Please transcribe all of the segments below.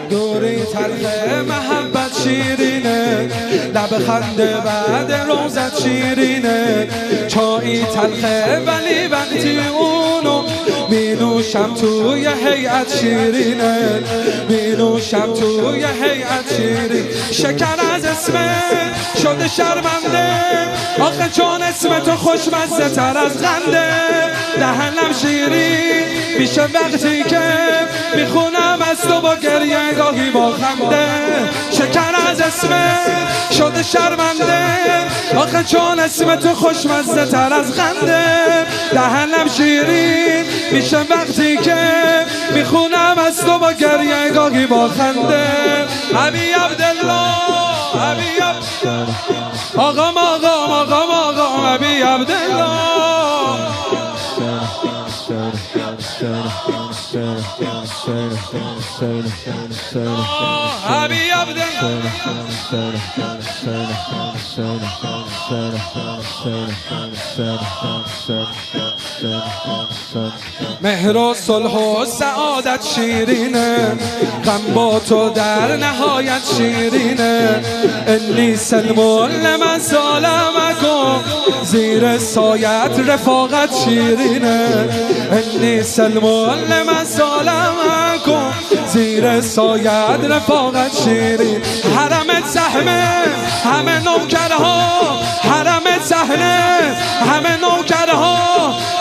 دوری تلخ محبت شیرینه، لب خنده بعد روزت شیرینه. چایی تلخه ولی وقتی اونو می نوشم توی هیئت شیرینه، می نوشم توی هیئت شیرین. شکر از اسمت شده شرمنده، آخه چون اسم تو خوشمزه تر از خنده. دهنم شیرین میشه وقتی که میخونم از تو با گریه گاهی با خنده. شکر از اسمت شده شرمنده، آخه چون اسم تو خوشمزه تر از خنده. دهنم شیرین میشه وقتی که میخونم از تو با گریه گاهی با خنده. ابی عبدالله ابی آقام آقام آقام آقام ابی عبدالله ابی عبدالله. مهر و صلح و سعادت شیرینه، غم با تو در نهایت شیرینه. انی سلم لمن ظالمکم، زیر سایت رفاقت شیرینه. انی سلم لمن ظالمکم، زیر سایت رفاقت شیرین. حرمت زحمه همه نوکرها، حرمت زحمه همه نوکرها.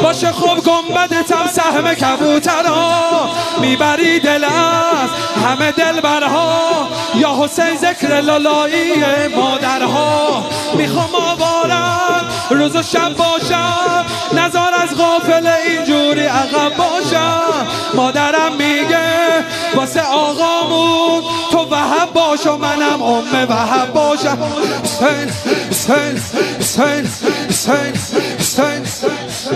باشه خوب گنبدتم سهم کبوترها، میبری دل از همه دلبرها. یا حسین ذکر لالایی مادرها. میخوام آوارم روز و شب باشم، نزار از غافل اینجوری عقب باشم. مادرم میگه واسه آقامون تو وهب باش و منم وهب باشم. حسین حسین حسین حسین حسین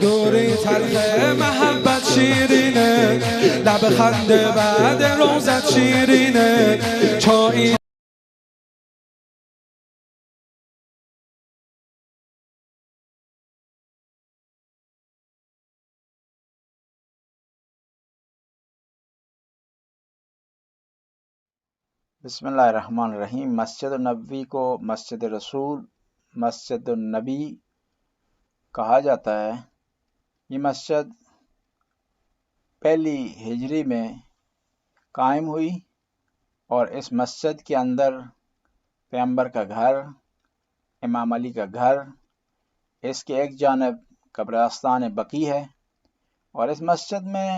دوری تلخ محبت شیرینه، لب خنده بعد روزت شیرینه. چایی بسم اللہ الرحمن الرحیم۔ مسجد النبوی کو مسجد رسول، مسجد النبی کہا جاتا ہے۔ یہ مسجد پہلی ہجری میں قائم ہوئی اور اس مسجد کے اندر پیغمبر کا گھر، امام علی کا گھر، اس کے ایک جانب قبرستان بقیع ہے، اور اس مسجد میں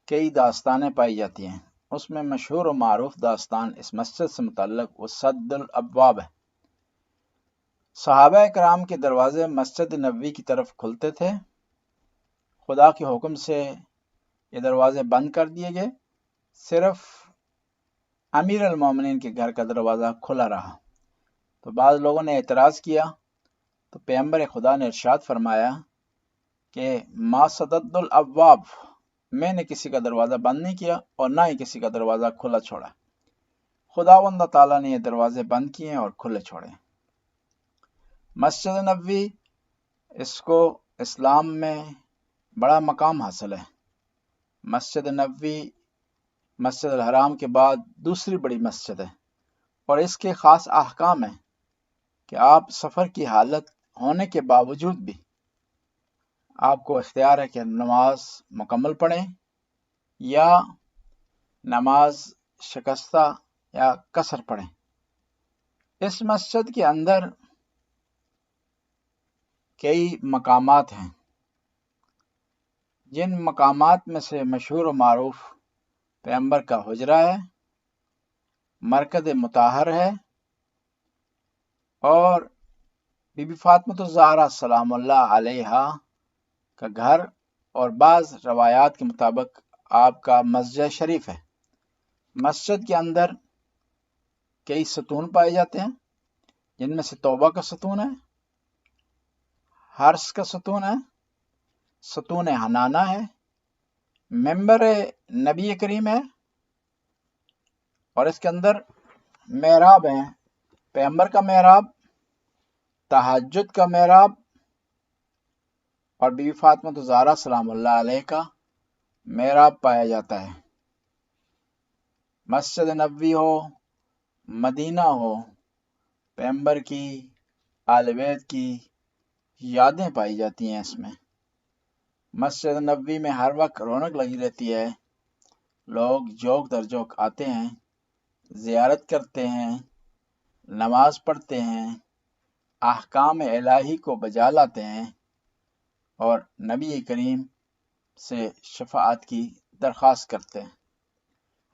کئی داستانیں پائی جاتی ہیں۔ اس میں مشہور و معروف داستان اس مسجد سے متعلق وسد الابواب ہے۔ صحابہ کرام کے دروازے مسجد نبوی کی طرف کھلتے تھے، خدا کے حکم سے یہ دروازے بند کر دیے گئے، صرف امیر المومنین کے گھر کا دروازہ کھلا رہا۔ تو بعض لوگوں نے اعتراض کیا تو پیغمبر خدا نے ارشاد فرمایا کہ ما سدد الابواب، میں نے کسی کا دروازہ بند نہیں کیا اور نہ ہی کسی کا دروازہ کھلا چھوڑا۔ خداوند تعالیٰ نے یہ دروازے بند کیے اور کھلے چھوڑے۔ مسجد نبوی، اس کو اسلام میں بڑا مقام حاصل ہے۔ مسجد نبوی مسجد الحرام کے بعد دوسری بڑی مسجد ہے، اور اس کے خاص احکام ہیں کہ آپ سفر کی حالت ہونے کے باوجود بھی آپ کو اختیار ہے کہ نماز مکمل پڑھیں یا نماز شکستہ یا قصر پڑھیں۔ اس مسجد کے اندر کئی مقامات ہیں، جن مقامات میں سے مشہور و معروف پیغمبر کا حجرہ ہے، مرکز مطہر ہے، اور بی بی فاطمہ الزہرا سلام اللہ علیہا کا گھر، اور بعض روایات کے مطابق آپ کا مسجد شریف ہے۔ مسجد کے اندر کئی ستون پائے جاتے ہیں، جن میں سے توبہ کا ستون ہے، حرس کا ستون ہے، ستون حنانہ ہے، ممبر نبی کریم ہے، اور اس کے اندر محراب ہیں، پیغمبر کا محراب، تہجد کا محراب اور بی بی فاطمہ زہرا سلام اللہ علیہ کا محراب پایا جاتا ہے۔ مسجد نبوی ہو، مدینہ ہو، پیغمبر کی، آل بیت کی یادیں پائی جاتی ہیں اس میں۔ مسجد نبوی میں ہر وقت رونق لگی رہتی ہے، لوگ جوک در جوک آتے ہیں، زیارت کرتے ہیں، نماز پڑھتے ہیں، احکام الہی کو بجا لاتے ہیں اور نبی کریم سے شفاعت کی درخواست کرتے ہیں۔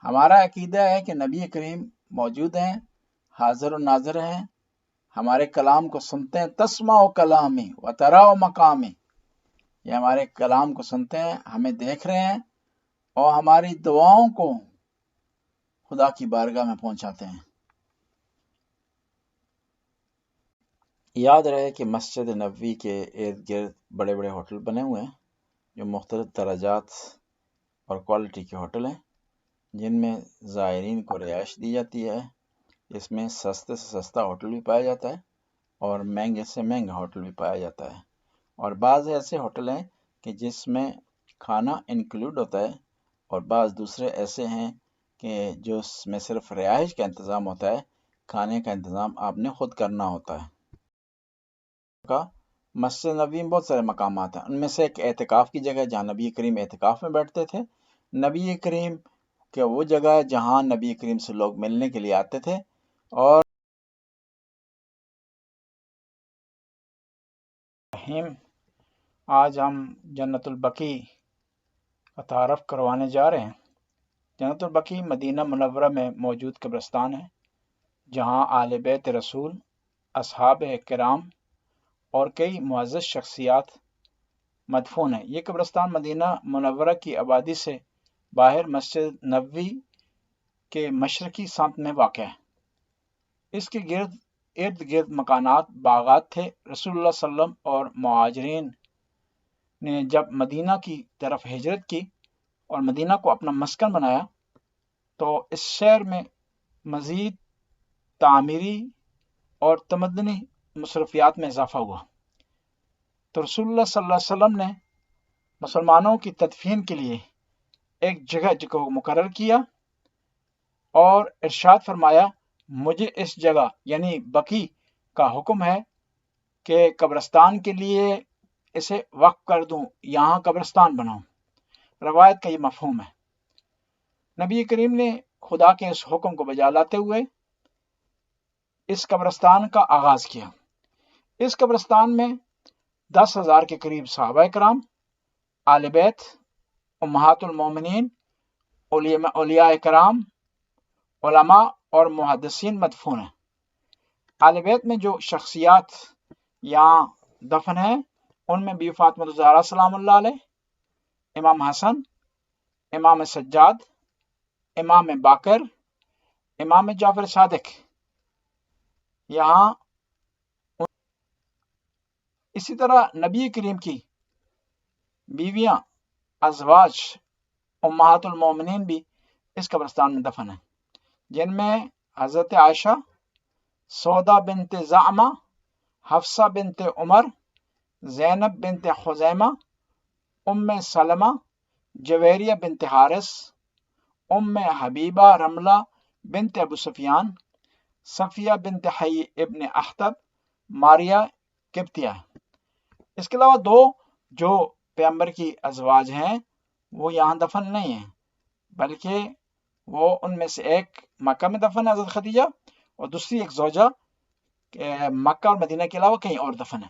ہمارا عقیدہ ہے کہ نبی کریم موجود ہیں، حاضر و ناظر ہیں، ہمارے کلام کو سنتے ہیں، تسمع کلامی و ترا مقامی، یہ ہمارے کلام کو سنتے ہیں، ہمیں دیکھ رہے ہیں اور ہماری دعاؤں کو خدا کی بارگاہ میں پہنچاتے ہیں۔ یاد رہے کہ مسجد نبوی کے ارد گرد بڑے بڑے ہوٹل بنے ہوئے ہیں جو مختلف درجات اور کوالٹی کے ہوٹل ہیں، جن میں زائرین کو رہائش دی جاتی ہے۔ اس میں سستے سے سستا ہوٹل بھی پایا جاتا ہے اور مہنگے سے مہنگا ہوٹل بھی پایا جاتا ہے، اور بعض ایسے ہوٹل ہیں کہ جس میں کھانا انکلوڈ ہوتا ہے، اور بعض دوسرے ایسے ہیں کہ جو اس میں صرف رہائش کا انتظام ہوتا ہے، کھانے کا انتظام آپ نے خود کرنا ہوتا ہے۔ مسجد نبوی میں بہت سارے مقامات ہیں، ان میں سے ایک اعتکاف کی جگہ ہے جہاں نبی کریم اعتکاف میں بیٹھتے تھے۔ نبی کریم کہ وہ جگہ ہے جہاں نبی کریم سے لوگ ملنے کے لیے آتے تھے، اور آج ہم جنت البقیع کا تعارف کروانے جا رہے ہیں۔ جنت البقیع مدینہ منورہ میں موجود قبرستان ہے جہاں آل بیت رسول، اصحاب کرام اور کئی معزز شخصیات مدفون ہیں۔ یہ قبرستان مدینہ منورہ کی آبادی سے باہر مسجد نبوی کے مشرقی سمت میں واقع ہے۔ اس کے ارد گرد مکانات، باغات تھے۔ رسول اللہ صلی اللہ علیہ وسلم اور مہاجرین نے جب مدینہ کی طرف ہجرت کی اور مدینہ کو اپنا مسکن بنایا تو اس شہر میں مزید تعمیری اور تمدنی مصروفیات میں اضافہ ہوا، تو رسول اللہ صلی اللہ علیہ وسلم نے مسلمانوں کی تدفین کے لیے ایک جگہ کو مقرر کیا اور ارشاد فرمایا، مجھے اس جگہ یعنی بقیع کا حکم ہے کہ قبرستان کے لیے اسے وقف کر دوں، یہاں قبرستان بناؤں۔ روایت کا یہ مفہوم ہے۔ نبی کریم نے خدا کے اس حکم کو بجا لاتے ہوئے اس قبرستان کا آغاز کیا۔ اس قبرستان میں 10,000 کے قریب صحابہ کرام، آل بیت، امہات المومنین، اولیاء کرام، علماء اور محدثین مدفون ہیں۔ آل بیت میں جو شخصیات یہاں دفن ہیں ان میں بی بی فاطمہ زہرا سلام اللہ علیہ، امام حسن، امام سجاد، امام باقر، امام جعفر صادق یہاں۔ اسی طرح نبی کریم کی بیویاں، ازواج، امہات المومنین بھی اس قبرستان میں دفن ہیں، جن میں حضرت عائشہ، سودا بنت زعمہ، حفصہ بنت عمر، زینب بنت خزیمہ، ام سلمہ، جویریہ بنت حارث، ام حبیبہ رملہ بنت ابو سفیان، صفیہ بنت حی ابن اخطب، ماریہ قبطیہ۔ اس کے علاوہ دو جو پیغمبر کی ازواج ہیں وہ یہاں دفن نہیں ہیں، بلکہ وہ ان میں سے ایک مکہ میں دفن ہے، حضرت خدیجہ، اور دوسری ایک زوجہ مکہ اور مدینہ کے علاوہ کہیں اور دفن ہے۔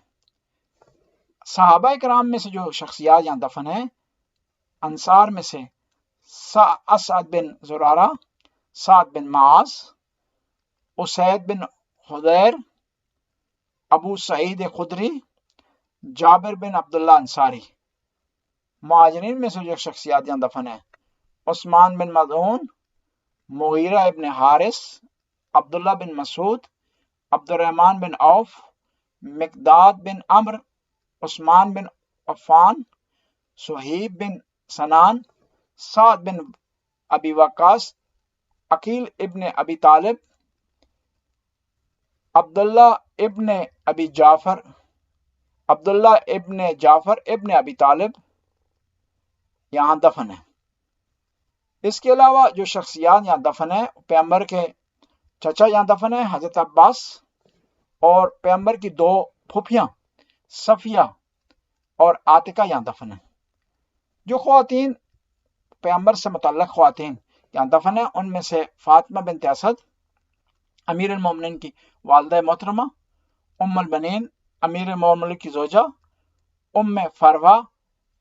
صحابہ کرام میں سے جو شخصیات یہاں دفن ہیں، انصار میں سے اسعد بن زرارہ، سعد بن معاذ، اسید بن حضیر، ابو سعید خدری، جابر بن عبداللہ انصاری۔ مہاجرین میں سے جو شخصیات یہاں دفن ہیں، عثمان بن مظعون، مغیرہ ابن حارث، عبداللہ بن مسعود، عبد الرحمن بن عوف، مقداد بن عمرو، عثمان بن عفان، صہیب بن سنان، سعد بن ابی وقاص عقیل ابن ابی طالب، عبداللہ ابن جعفر ابن ابی طالب یہاں دفن ہے۔ اس کے علاوہ جو شخصیات یہاں دفن ہیں، پیغمبر کے چچا یہاں دفن ہیں حضرت عباس، اور پیغمبر کی 2 پھوپھیاں صفیہ اور عاتکہ یہاں دفن ہیں۔ جو خواتین پیغمبر سے متعلق خواتین یہاں دفن ہیں، ان میں سے فاطمہ بنت اسد امیر المومنین کی والدہ محترمہ، ام البنین امیر المومنین کی زوجہ، ام فروہ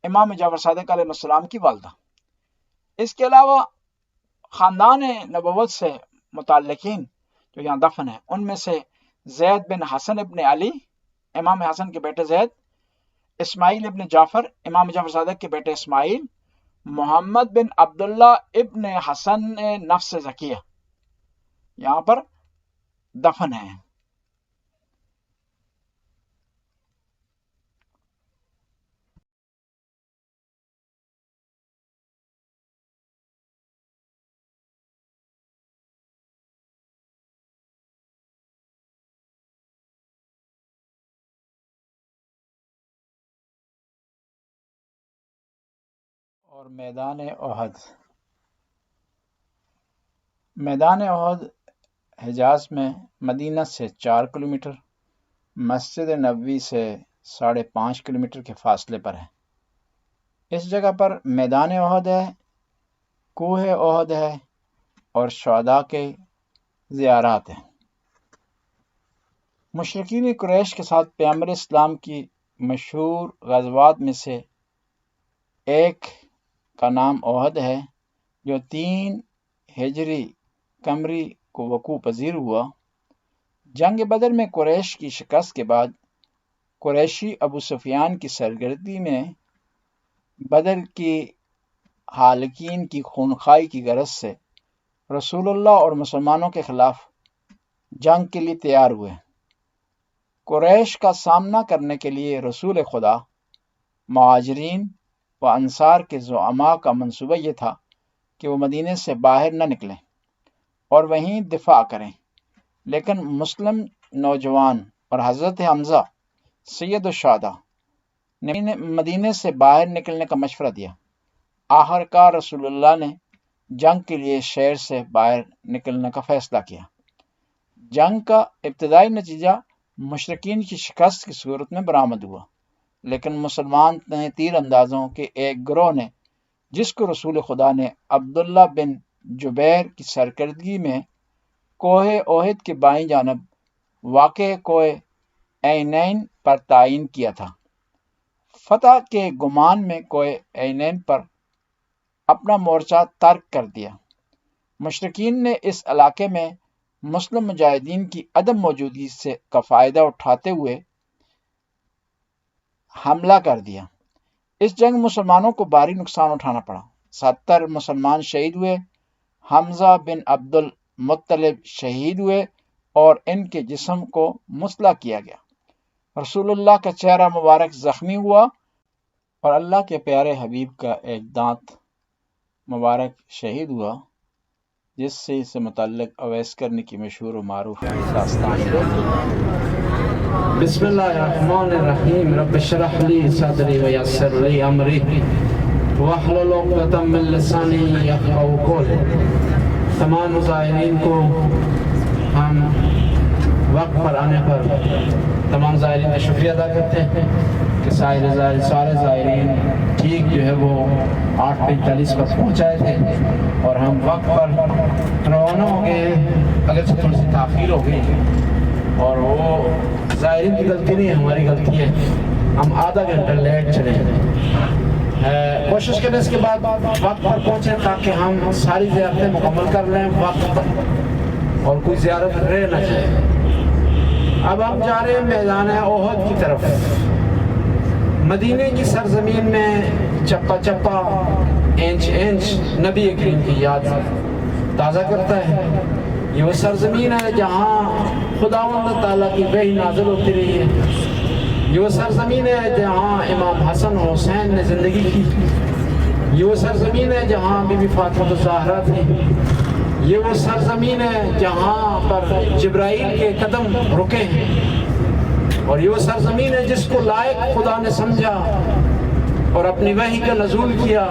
امام جعفر صادق علیہ السلام کی والدہ۔ اس کے علاوہ خاندان نبوت سے متعلقین جو یہاں دفن ہیں، ان میں سے زید بن حسن ابن علی امام حسن کے بیٹے زید، اسماعیل ابن جعفر امام جعفر صادق کے بیٹے اسماعیل، محمد بن عبداللہ ابن حسن نفس زکیہ یہاں پر دفن ہیں۔ اور میدان احد حجاز میں مدینہ سے 4 کلومیٹر، مسجد نبوی سے 5.5 کلومیٹر کے فاصلے پر ہے۔ اس جگہ پر میدان احد ہے، کوہ احد ہے اور شہداء کے زیارات ہیں۔ مشرکین قریش کے ساتھ پیغمبر اسلام کی مشہور غزوات میں سے ایک کا نام احد ہے، جو 3 ہجری قمری کو وقوع پذیر ہوا۔ جنگ بدر میں قریش کی شکست کے بعد قریشی ابو سفیان کی سرگردی میں بدر کی حالقین کی خونخواہی کی غرض سے رسول اللہ اور مسلمانوں کے خلاف جنگ کے لیے تیار ہوئے۔ قریش کا سامنا کرنے کے لیے رسول خدا، مہاجرین و انصار کے زعماء کا منصوبہ یہ تھا کہ وہ مدینے سے باہر نہ نکلیں اور وہیں دفاع کریں، لیکن مسلم نوجوان اور حضرت حمزہ سید الشہداء نے مدینے سے باہر نکلنے کا مشورہ دیا۔ آخر کار رسول اللہ نے جنگ کے لیے شہر سے باہر نکلنے کا فیصلہ کیا۔ جنگ کا ابتدائی نتیجہ مشرکین کی شکست کی صورت میں برآمد ہوا، لیکن مسلمان تیر اندازوں کے ایک گروہ نے، جس کو رسول خدا نے عبداللہ بن جبیر کی سرکردگی میں کوہ احد کے بائیں جانب واقع کوہ عینین پر تعین کیا تھا، فتح کے گمان میں کوہ عینین پر اپنا مورچہ ترک کر دیا۔ مشرکین نے اس علاقے میں مسلم مجاہدین کی عدم موجودگی سے کا فائدہ اٹھاتے ہوئے حملہ کر دیا۔ اس جنگ مسلمانوں کو بھاری نقصان اٹھانا پڑا، 70 مسلمان شہید ہوئے، حمزہ بن عبد المطلب شہید ہوئے اور ان کے جسم کو مسلح کیا گیا۔ رسول اللہ کا چہرہ مبارک زخمی ہوا اور اللہ کے پیارے حبیب کا ایک دانت مبارک شہید ہوا، جس سے اس سے متعلق اویس کرنی کی مشہور و معروف داستان ہے۔ بسم اللہ الرحمن الرحیم، رب اشرح لی صدری ویسر لی امری واحلل عقدۃ من لسانی یفقهوا قولی۔ تمام مظاہرین کو ہم وقت پر آنے پر تمام زائرین کا شکریہ ادا کرتے ہیں کہ سارے زائرین ٹھیک جو ہے وہ 8:45 پر پہنچائے تھے اور ہم وقت پر روانہ ہو گئے، اگرچہ تھوڑی سی تاخیر ہو گئی اور وہ زائرین کی غلطی نہیں، ہماری غلطی ہے، ہم آدھا گھنٹہ لیٹ چلے ہیں۔ کوشش کریں اس کے بعد وقت پر پہنچیں تاکہ ہم ساری زیارتیں مکمل کر لیں وقت پر اور کوئی زیارت رہ نہ جائے۔ اب ہم جا رہے ہیں میدان احد کی طرف۔ مدینے کی سرزمین میں چپا چپا، انچ انچ نبی کریم کی یاد تازہ کرتا ہے۔ یہ وہ سرزمین ہے جہاں خداوند تعالیٰ کی وحی نازل ہوتی رہی ہے۔ یہ وہ سرزمین ہے جہاں امام حسن و حسین نے زندگی کی۔ یہ وہ سرزمین ہے جہاں بی بی فاطمہ الزہرا تھی۔ یہ وہ سرزمین ہے جہاں پر جبرائیل کے قدم رکے ہیں، اور یہ وہ سرزمین ہے جس کو لائق خدا نے سمجھا اور اپنی وحی کا نزول کیا۔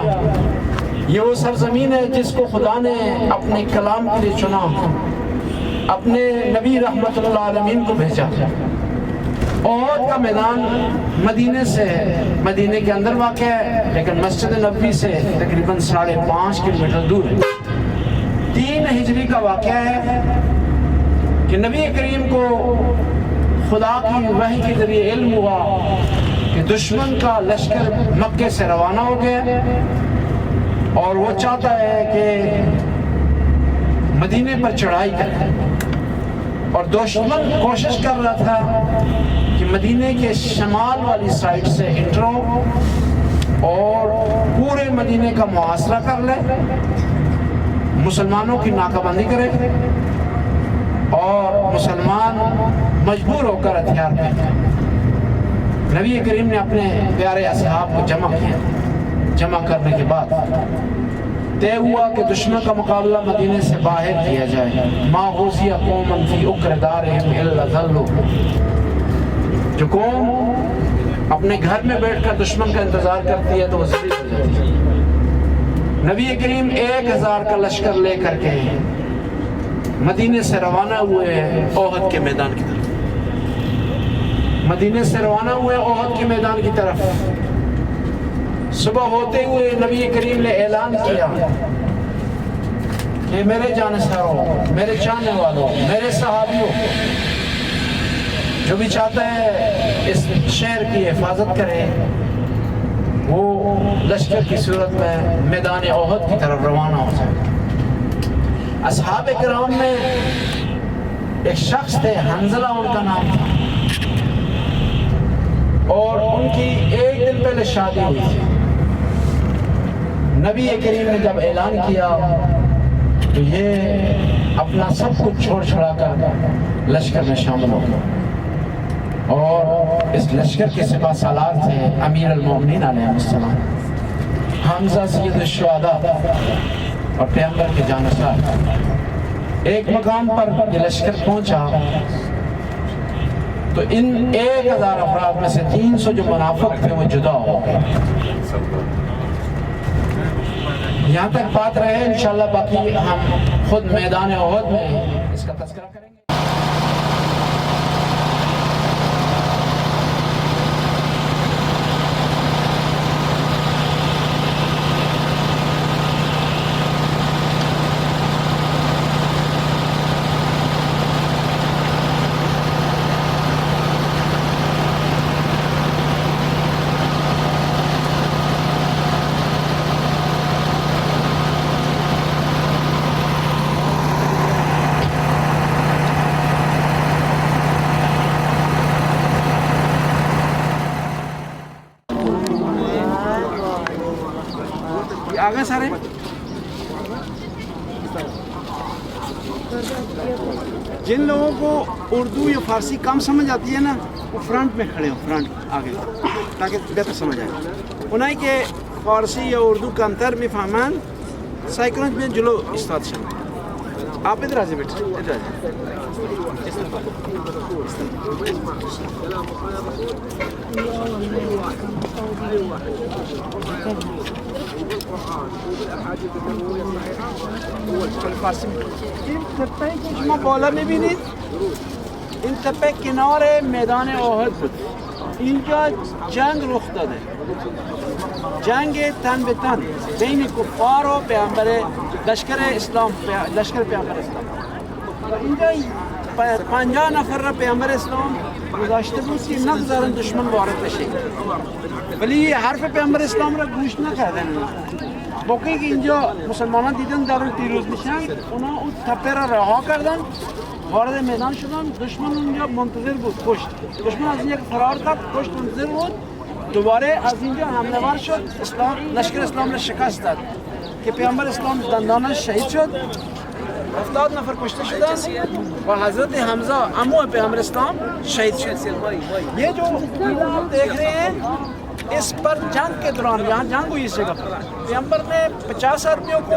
یہ وہ سرزمین ہے جس کو خدا نے اپنے کلام کے لیے چنا، اپنے نبی رحمت اللہ عالمین کو بھیجا۔ احد کا میدان مدینے سے، مدینے کے اندر واقع ہے، لیکن مسجد نبوی سے تقریباً 5.5 کلومیٹر دور ہے۔ 3 ہجری کا واقعہ ہے کہ نبی کریم کو خدا کی وحی کے ذریعے علم ہوا کہ دشمن کا لشکر مکے سے روانہ ہو گیا، اور وہ چاہتا ہے کہ مدینے پر چڑھائی کرے، اور دشمن کوشش کر رہا تھا کہ مدینے کے شمال والی سائڈ سے انٹر ہو اور پورے مدینے کا محاصرہ کر لے، مسلمانوں کی ناکہ بندی کرے، اور مسلمان مجبور ہو کر ہتھیار پہنے۔ نبی کریم نے اپنے پیارے اصحاب کو جمع کیا۔ جمع کرنے کے بعد طے ہوا کہ دشمن کا مقابلہ مدینے سے باہر کیا جائے۔ ما غوزی قوما فی اکر دارہم الا ذلوا، جو قوم اپنے گھر میں بیٹھ کر دشمن کا انتظار کرتی ہے تو وہ ذلیل ہو جاتی ہے۔ نبی کریم 1000 کا لشکر لے کر کے مدینے سے روانہ ہوئے احد کے میدان کی طرف۔ مدینے سے روانہ ہوئے احد کے میدان کی طرف۔ صبح ہوتے ہوئے نبی کریم نے اعلان کیا کہ میرے جانشینوں، میرے چاہنے والوں، میرے صحابیوں، جو بھی چاہتا ہے اس شہر کی حفاظت کرے، وہ لشکر کی صورت میں میدان احد کی طرف روانہ ہو جائے۔ اصحاب کرام میں ایک شخص تھے، حنظلہ ان کا نام تھا، اور ان کی 1 دن پہلے شادی ہوئی تھی۔ نبی کریم نے جب اعلان کیا تو یہ اپنا سب کچھ چھوڑ چھڑا کر لشکر میں شامل ہو گئے، اور اس لشکر کے سپہ سالار تھے امیر المومنین علیہ السلام، حمزہ سید الشہداء اور پیغمبر کے جانشین۔ ایک مقام پر یہ لشکر پہنچا تو ان 1000 افراد میں سے 300 جو منافق تھے وہ جدا ہو گئے۔ یہاں تک بات رہے، انشاءاللہ باقی ہم خود میدان احد میں اس کا تذکرہ کریں گے۔ آگے سارے جن لوگوں کو اردو یا فارسی کم سمجھ آتی ہے نا، وہ فرنٹ میں کھڑے ہو، فرنٹ آگے، تاکہ بہتر سمجھ آئے۔ انہیں کہ فارسی یا اردو کا انتر میں فهمان سائیکلونج میں جلو استاد شد۔ آپ ادھر آجائے بیٹھے، ادھر آجائے۔ این تپه که شما بالا میبینید، این تپه کنار میدان احد بود. اینجا جنگ رخ داده، جنگ تن به تن بین کفار و پیامبر لشکر اسلام، لشکر پیامبر اسلام. اینجا 50 نفر را پیامبر اسلام گذاشته بود که نگذارن دشمن وارد بشه، ولی حرف پیامبر اسلام را گوش نکردن. موقعی که اینجا مسلمانان دیدن دارن پیروز میشن، اونا اون تپه را رها کردن، وارد میدان شدن. دشمن اونجا منتظر بود، کشت. دشمن از اینجا فرار کرد، کشت، منتظر بود. دوباره از اینجا حمله ور شد، اسلام لشکر اسلام را شکست داد که پیامبر اسلام دندانش شهید شد. 70 نفر کشته شدن و حضرت حمزه عمو پیامبر اسلام شهید شد. یہ جو قلعہ آپ دیکھ رہے ہیں، اس پر جنگ کے دوران، یہاں جنگ ہوئی اس جگہ پر، پیغمبر نے 50 آدمیوں کو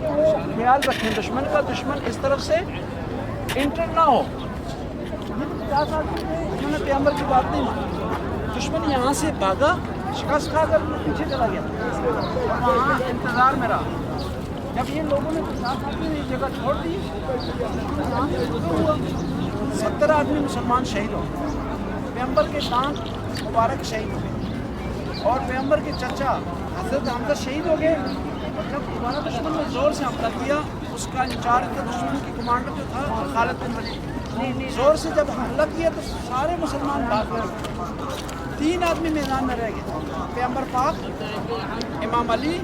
کہ وہ خیال رکھیں دشمن کا، دشمن اس طرف سے انٹر نہ ہو. یہ 50 آدمی تھے، انہوں نے پیغمبر کی بات نہیں مانی. دشمن یہاں سے بھاگا، شکست کھا کر پیچھے چلا گیا اور وہاں انتظار میں رہا. جب یہ لوگوں نے 50 آدمی نے یہ جگہ چھوڑ دی، یہاں سے شروع ہوا. 70 آدمی مسلمان شہید ہو گئے. پیغمبر کے دانت مبارک شہید ہو گئے اور پیغمبر کے چچا حضرت حمزہ شہید ہو گئے. اور جب دوبارہ دشمن نے زور سے حملہ کیا، اس کا انچارج تھا دشمن کی کمانڈر جو تھا خالد بن ولید، زور سے جب حملہ کیا تو سارے مسلمان بھاگ گئے. 3 آدمی میدان میں رہ گئے، پیغمبر پاک، امام علی،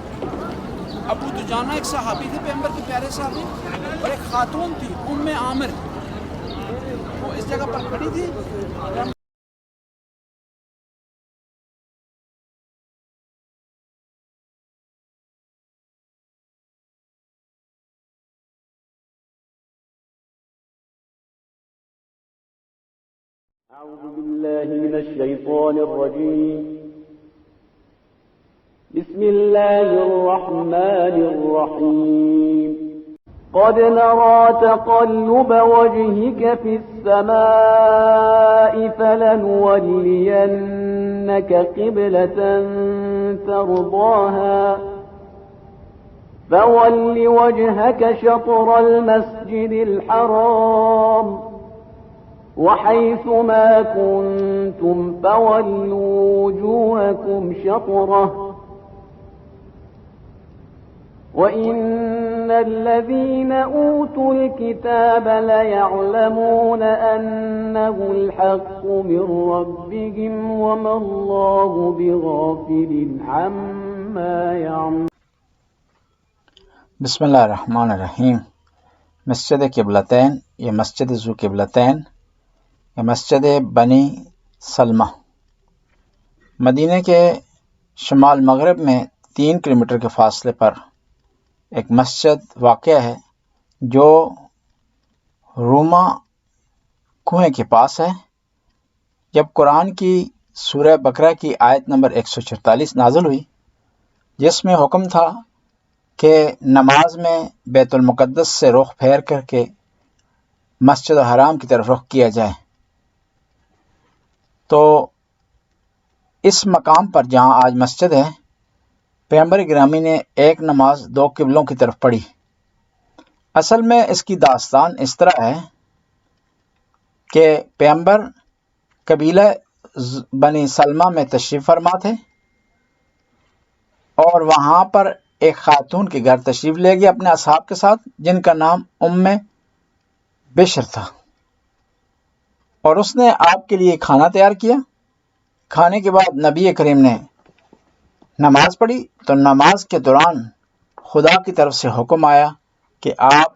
ابو دجانہ ایک صحابی تھے پیغمبر کے پیارے صحابی، اور ایک خاتون تھی ام عامر، وہ اس جگہ پر کھڑی تھی. أعوذ بالله من الشيطان الرجيم. بسم الله الرحمن الرحيم. قد نرى تقلب وجهك في السماء فلنولينك قبلة ترضاها فول وجهك شطر المسجد الحرام وحيث ما كنتم فولوا وجوهكم شطره وإن الذين أوتوا الكتاب ليعلمون أنه الحق من ربهم وما الله بغافل عما يعملون. بسم اللہ الرحمن الرحیم. مسجد قبلتین، یہ مسجد ذو قبلتین، یہ مسجد بنی سلمہ مدینہ کے شمال مغرب میں 3 کلومیٹر کے فاصلے پر ایک مسجد واقع ہے جو روما کنویں کے پاس ہے. جب قرآن کی سورہ بقرہ کی آیت نمبر 144 نازل ہوئی جس میں حکم تھا کہ نماز میں بیت المقدس سے رخ پھیر کر کے مسجد الحرام کی طرف رخ کیا جائے، تو اس مقام پر جہاں آج مسجد ہے پیغمبر گرامی نے ایک نماز 2 قبلوں کی طرف پڑھی. اصل میں اس کی داستان اس طرح ہے کہ پیغمبر قبیلہ بنی سلمہ میں تشریف فرما تھے اور وہاں پر ایک خاتون کے گھر تشریف لے گئے اپنے اصحاب کے ساتھ جن کا نام ام بشر تھا، اور اس نے آپ کے لیے کھانا تیار کیا. کھانے کے بعد نبی کریم نے نماز پڑھی تو نماز کے دوران خدا کی طرف سے حکم آیا کہ آپ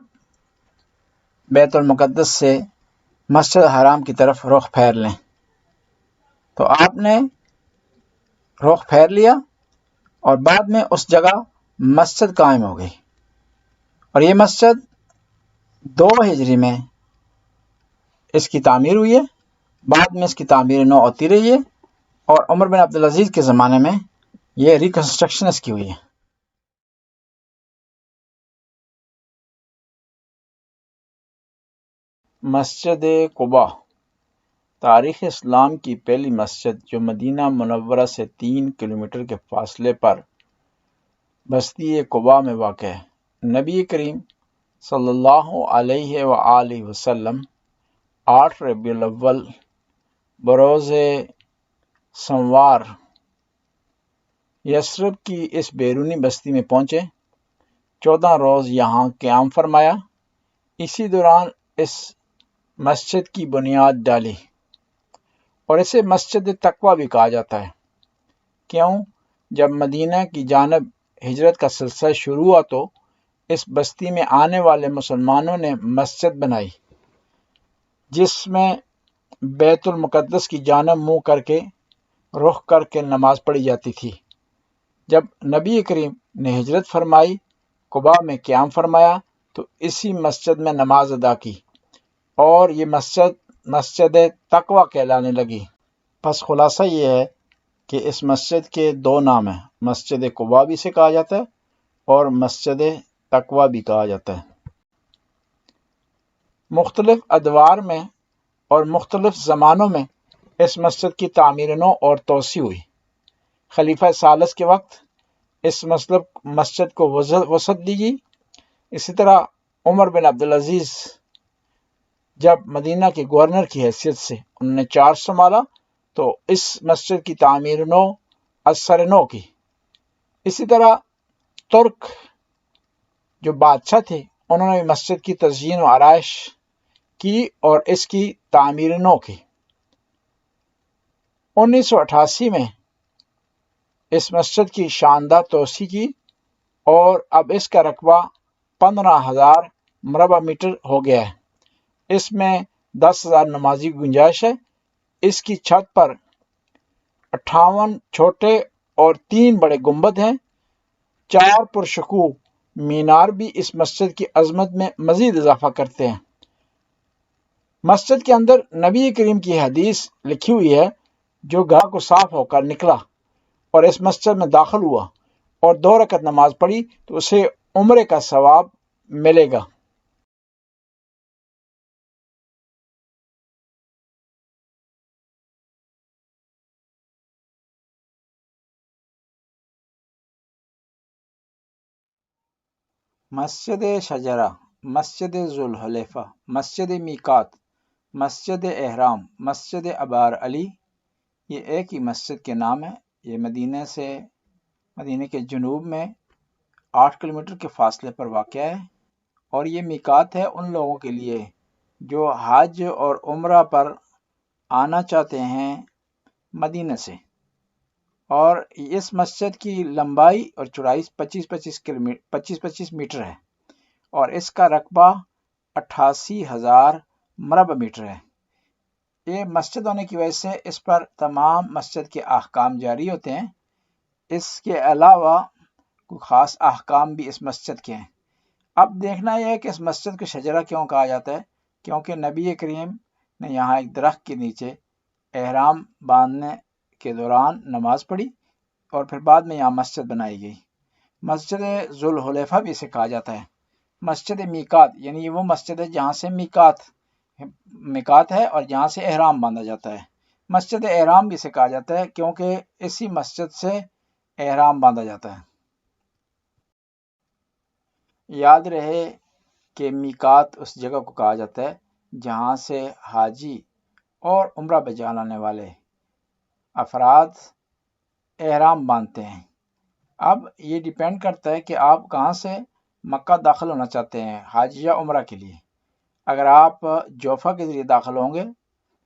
بیت المقدس سے مسجد حرام کی طرف رخ پھیر لیں. تو آپ نے رخ پھیر لیا اور بعد میں اس جگہ مسجد قائم ہو گئی، اور یہ مسجد 2 ہجری میں اس کی تعمیر ہوئی ہے. بعد میں اس کی تعمیر نو ہوتی رہی ہے اور عمر بن عبدالعزیز کے زمانے میں یہ ریکنسٹرکشن اس کی ہوئی ہے. مسجد قباء تاریخ اسلام کی پہلی مسجد جو مدینہ منورہ سے 3 کلومیٹر کے فاصلے پر بستی قباء میں واقع ہے. نبی کریم صلی اللہ علیہ وآلہ وسلم 8 ربیع الاول بروز سموار یثرب کی اس بیرونی بستی میں پہنچے. 14 روز یہاں قیام فرمایا. اسی دوران اس مسجد کی بنیاد ڈالی اور اسے مسجد تقویٰ بھی کہا جاتا ہے. کیوں؟ جب مدینہ کی جانب ہجرت کا سلسلہ شروع ہوا تو اس بستی میں آنے والے مسلمانوں نے مسجد بنائی جس میں بیت المقدس کی جانب منہ کر کے رخ کر کے نماز پڑھی جاتی تھی. جب نبی کریم نے ہجرت فرمائی، قباء میں قیام فرمایا تو اسی مسجد میں نماز ادا کی اور یہ مسجد تقویٰ کہلانے لگی. پس خلاصہ یہ ہے کہ اس مسجد کے 2 نام ہیں، مسجد قباء بھی سے کہا جاتا ہے اور مسجد تقوی بھی کہا جاتا ہے۔ مختلف ادوار میں اور مختلف زمانوں میں اس مسجد کی تعمیر نو اور توسیع ہوئی۔ خلیفہ ثالث کے وقت اس مسجد کو وسعت دی گئی۔ اسی طرح عمر بن عبدالعزیز جب مدینہ کے گورنر کی حیثیت سے انہوں نے چارج سنبھالا تو اس مسجد کی تعمیر نو اثر نو کی۔ اسی طرح ترک جو بادشاہ تھے انہوں نے مسجد کی تزئین و آرائش کی اور اس کی تعمیر نو کی۔ 1988 میں اس مسجد کی شاندار توسیع کی اور اب اس کا رقبہ 15,000 مربع میٹر ہو گیا ہے۔ اس میں 10,000 نمازی کی گنجائش ہے۔ اس کی چھت پر 58 چھوٹے اور 3 بڑے گنبد ہیں۔ 4 پرشکوہ مینار بھی اس مسجد کی عظمت میں مزید اضافہ کرتے ہیں۔ مسجد کے اندر نبی کریم کی حدیث لکھی ہوئی ہے، جو گھر کو صاف ہو کر نکلا اور اس مسجد میں داخل ہوا اور 2 رکعت نماز پڑھی تو اسے عمرے کا ثواب ملے گا۔ مسجد شجرہ، مسجد ذوالحلیفہ، مسجد میقات، مسجد احرام، مسجد ابار علی، یہ ایک ہی مسجد کے نام ہے۔ یہ مدینہ کے جنوب میں 8 کلومیٹر کے فاصلے پر واقع ہے، اور یہ میقات ہے ان لوگوں کے لیے جو حج اور عمرہ پر آنا چاہتے ہیں مدینہ سے۔ اور اس مسجد کی لمبائی اور چوڑائی 25 میٹر ہے، اور اس کا رقبہ 88,000 مربع میٹر ہے۔ یہ مسجد ہونے کی وجہ سے اس پر تمام مسجد کے احکام جاری ہوتے ہیں۔ اس کے علاوہ کوئی خاص احکام بھی اس مسجد کے ہیں۔ اب دیکھنا یہ ہے کہ اس مسجد کو شجرہ کیوں کہا جاتا ہے، کیونکہ نبی کریم نے یہاں ایک درخت کے نیچے احرام باندھنے کے دوران نماز پڑھی، اور پھر بعد میں یہاں مسجد بنائی گئی۔ مسجد ذوالحلیفہ بھی اسے کہا جاتا ہے۔ مسجد میقات یعنی یہ وہ مسجد ہے جہاں سے میقات ہے اور جہاں سے احرام باندھا جاتا ہے۔ مسجد احرام بھی اسے کہا جاتا ہے کیونکہ اسی مسجد سے احرام باندھا جاتا ہے۔ یاد رہے کہ میقات اس جگہ کو کہا جاتا ہے جہاں سے حاجی اور عمرہ پہ جانے والے افراد احرام باندھتے ہیں۔ اب یہ ڈیپینڈ کرتا ہے کہ آپ کہاں سے مکہ داخل ہونا چاہتے ہیں حج یا عمرہ کے لیے۔ اگر آپ جوفہ کے ذریعے داخل ہوں گے،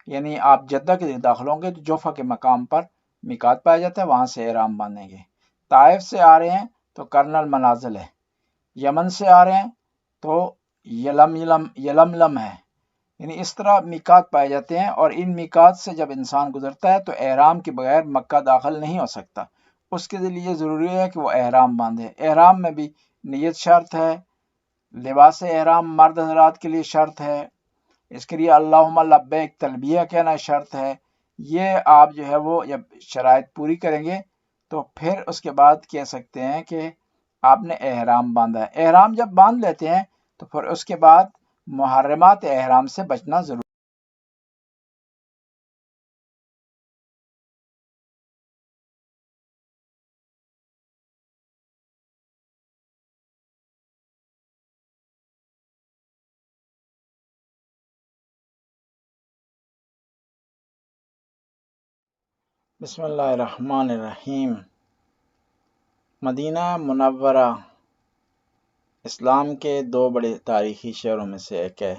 یعنی آپ جدہ کے ذریعے داخل ہوں گے، تو جوفہ کے مقام پر میقات پایا جاتا ہے، وہاں سے احرام باندھیں گے۔ طائف سے آ رہے ہیں تو کرنل منازل ہے، یمن سے آ رہے ہیں تو یلملم ہے، یعنی اس طرح میقات پائے جاتے ہیں، اور ان میقات سے جب انسان گزرتا ہے تو احرام کے بغیر مکہ داخل نہیں ہو سکتا۔ اس کے لیے ضروری ہے کہ وہ احرام باندھے۔ احرام میں بھی نیت شرط ہے، لباس احرام مرد حضرات کے لیے شرط ہے، اس کے لیے اللہم لبیک تلبیہ کہنا شرط ہے۔ یہ آپ جو ہے وہ جب شرائط پوری کریں گے تو پھر اس کے بعد کہہ سکتے ہیں کہ آپ نے احرام باندھا ہے۔ احرام جب باندھ لیتے ہیں تو پھر اس کے بعد محرمات احرام سے بچنا ضروری۔ بسم اللہ الرحمن الرحیم۔ مدینہ منورہ اسلام کے 2 بڑے تاریخی شہروں میں سے ایک ہے،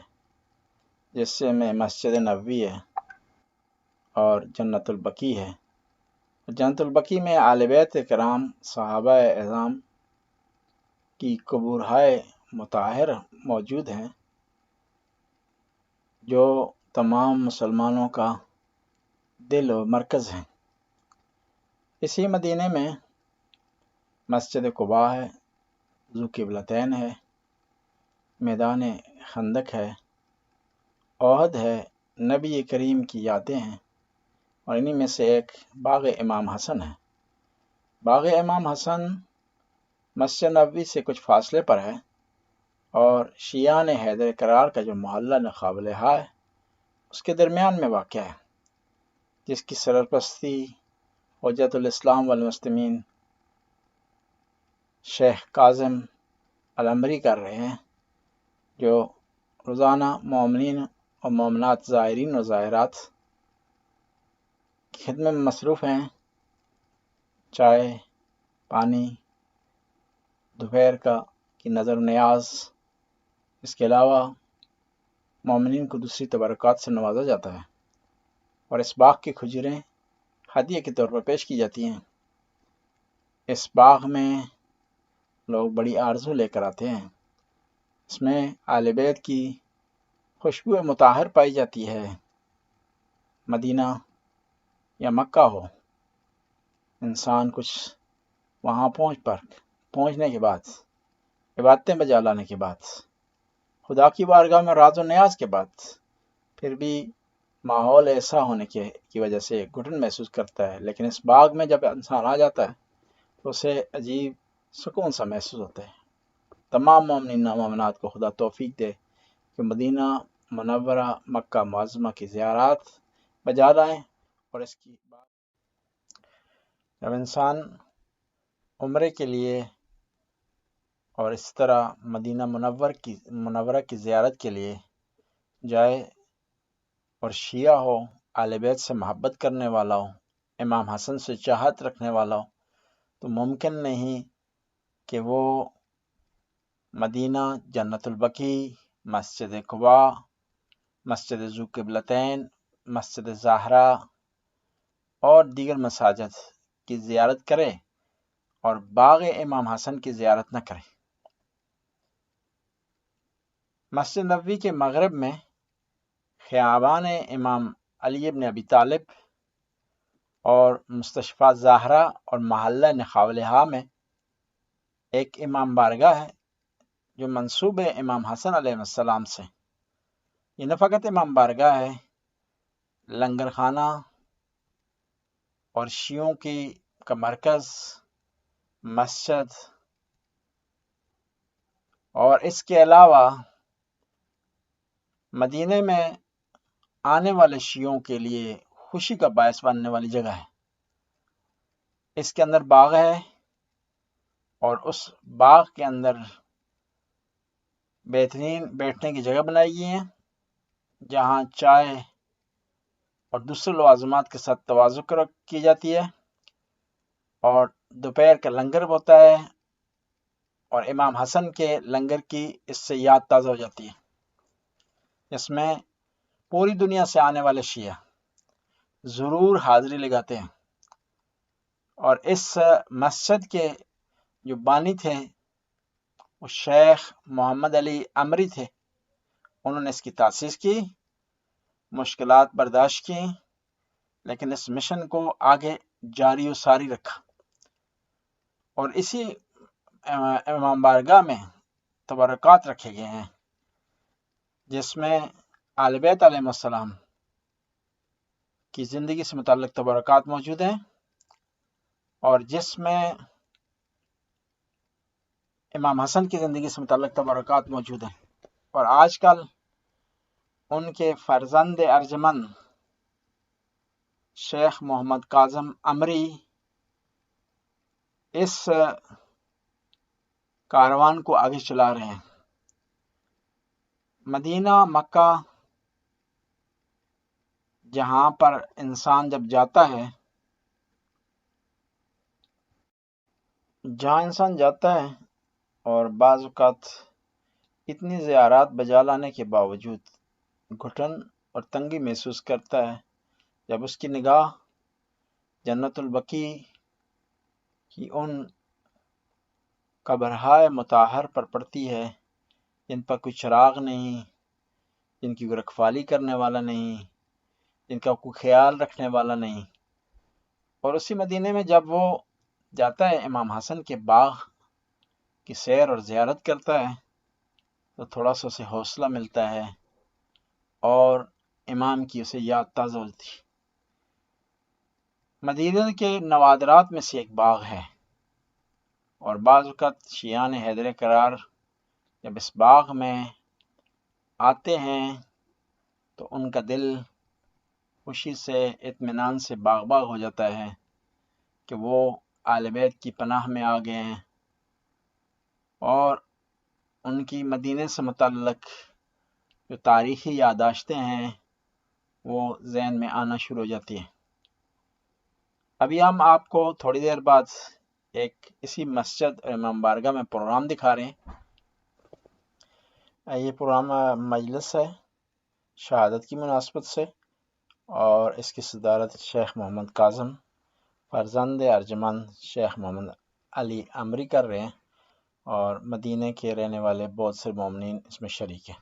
جس میں مسجد نبوی ہے اور جنت البقیع ہے۔ جنت البقیع میں آل بیت کرام صحابہ اعظام کی قبورہائے مطہر موجود ہیں، جو تمام مسلمانوں کا دل و مرکز ہیں۔ اسی مدینے میں مسجد قباء ہے، ذو قبلتین ہے، میدان خندق ہے، احد ہے، نبی کریم کی یادیں ہیں، اور انہی میں سے ایک باغ امام حسن ہے۔ باغ امام حسن مسجد نبوی سے کچھ فاصلے پر ہے اور شیعان حیدر کرار کا جو محلہ نقابل ہے اس کے درمیان میں واقع ہے، جس کی سرپرستی حجت الاسلام والمسلمین شیخ کاظم العمری کر رہے ہیں، جو روزانہ مومنین اور مومنات زائرین و زائرات کی خدمت میں مصروف ہیں۔ چائے، پانی، دوپہر کی نظر نیاز، اس کے علاوہ مومنین کو دوسری تبرکات سے نوازا جاتا ہے، اور اس باغ کی کھجوریں ہدیے کے طور پر پیش کی جاتی ہیں۔ اس باغ میں لوگ بڑی آرزو لے کر آتے ہیں۔ اس میں اہل بیت کی خوشبو مطہر پائی جاتی ہے۔ مدینہ یا مکہ ہو، انسان کچھ وہاں پہنچنے کے بعد، عبادتیں بجا لانے کے بعد، خدا کی بارگاہ میں راز و نیاز کے بعد، پھر بھی ماحول ایسا ہونے کی وجہ سے گھٹن محسوس کرتا ہے، لیکن اس باغ میں جب انسان آ جاتا ہے تو اسے عجیب سکون سا محسوس ہوتا ہے۔ تمام مومنین مومنات کو خدا توفیق دے کہ مدینہ منورہ مکہ معظمہ کی زیارات بجا لائیں، اور اس کی بات جب انسان عمرے کے لیے اور اس طرح مدینہ منورہ کی زیارت کے لیے جائے اور شیعہ ہو، اہل بیت سے محبت کرنے والا ہو، امام حسن سے چاہت رکھنے والا ہو، تو ممکن نہیں کہ وہ مدینہ جنت البقیع، مسجد قباء، مسجد ذو قبلتین، مسجد زہرا اور دیگر مساجد کی زیارت کرے اور باغ امام حسن کی زیارت نہ کرے۔ مسجد نبوی کے مغرب میں خیابان امام علی ابن ابی طالب اور مستشفیٰ زہرا اور محلہ نخاولہا میں ایک امام بارگاہ ہے جو منسوب ہے امام حسن علیہ السلام سے۔ یہ نہ فقط امام بارگاہ ہے، لنگر خانہ اور شیعوں کا مرکز، مسجد، اور اس کے علاوہ مدینے میں آنے والے شیعوں کے لیے خوشی کا باعث بننے والی جگہ ہے۔ اس کے اندر باغ ہے اور اس باغ کے اندر بہترین بیٹھنے کی جگہ بنائی گئی ہیں، جہاں چائے اور دوسرے لوازمات کے ساتھ تواضع کی جاتی ہے، اور دوپہر کا لنگر ہوتا ہے، اور امام حسن کے لنگر کی اس سے یاد تازہ ہو جاتی ہے۔ اس میں پوری دنیا سے آنے والے شیعہ ضرور حاضری لگاتے ہیں، اور اس مسجد کے جو بانی تھے وہ شیخ محمد علی عمری تھے۔ انہوں نے اس کی تاسیس کی، مشکلات برداشت کی، لیکن اس مشن کو آگے جاری و ساری رکھا، اور اسی امام بارگاہ میں تبرکات رکھے گئے ہیں، جس میں اہل بیت علیہ السلام کی زندگی سے متعلق تبرکات موجود ہیں، اور جس میں امام حسن کی زندگی سے متعلق تبرکات موجود ہیں، اور آج کل ان کے فرزند ارجمند شیخ محمد کاظم عمری اس کاروان کو آگے چلا رہے ہیں۔ مدینہ مکہ جہاں پر انسان جب جاتا ہے، اور بعض اوقات اتنی زیارات بجا لانے کے باوجود گھٹن اور تنگی محسوس کرتا ہے، جب اس کی نگاہ جنت البقیع کی ان قبرہائے مطہر پر پڑتی ہے جن پر کوئی چراغ نہیں، جن کی کوئی رکھوالی کرنے والا نہیں، جن کا کوئی خیال رکھنے والا نہیں، اور اسی مدینے میں جب وہ جاتا ہے امام حسن کے باغ کی سیر اور زیارت کرتا ہے، تو تھوڑا سا اسے حوصلہ ملتا ہے اور امام کی اسے یاد تازہ ہوتی ہے۔ مدینہ کے نوادرات میں سے ایک باغ ہے، اور بعض اوقات شیعان حیدر کرار جب اس باغ میں آتے ہیں تو ان کا دل خوشی سے اطمینان سے باغ باغ ہو جاتا ہے کہ وہ اہل بیت کی پناہ میں آ گئے ہیں، اور ان کی مدینے سے متعلق جو تاریخی یادداشتیں ہیں وہ ذہن میں آنا شروع ہو جاتی ہیں۔ ابھی ہم آپ کو تھوڑی دیر بعد ایک اسی مسجد اور امام بارگاہ میں پروگرام دکھا رہے ہیں۔ یہ پروگرام مجلس ہے شہادت کی مناسبت سے، اور اس کی صدارت شیخ محمد کاظم فرزند ارجمند شیخ محمد علی امری کر رہے ہیں، اور مدینے کے رہنے والے بہت سے مومنین اس میں شریک ہیں۔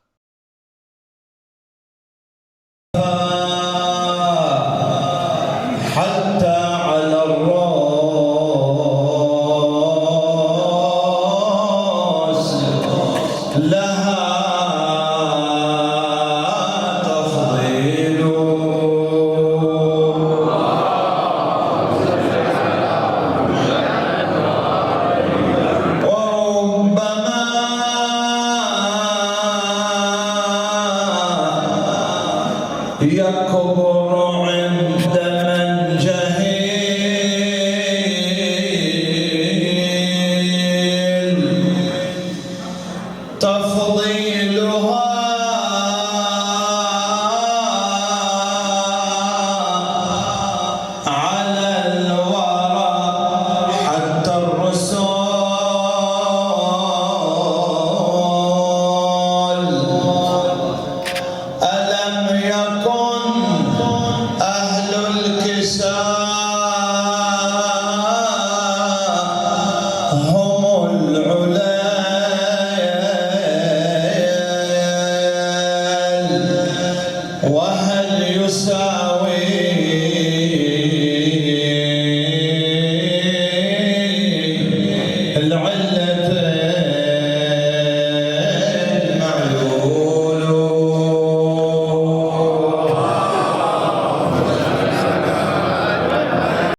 وهل يسار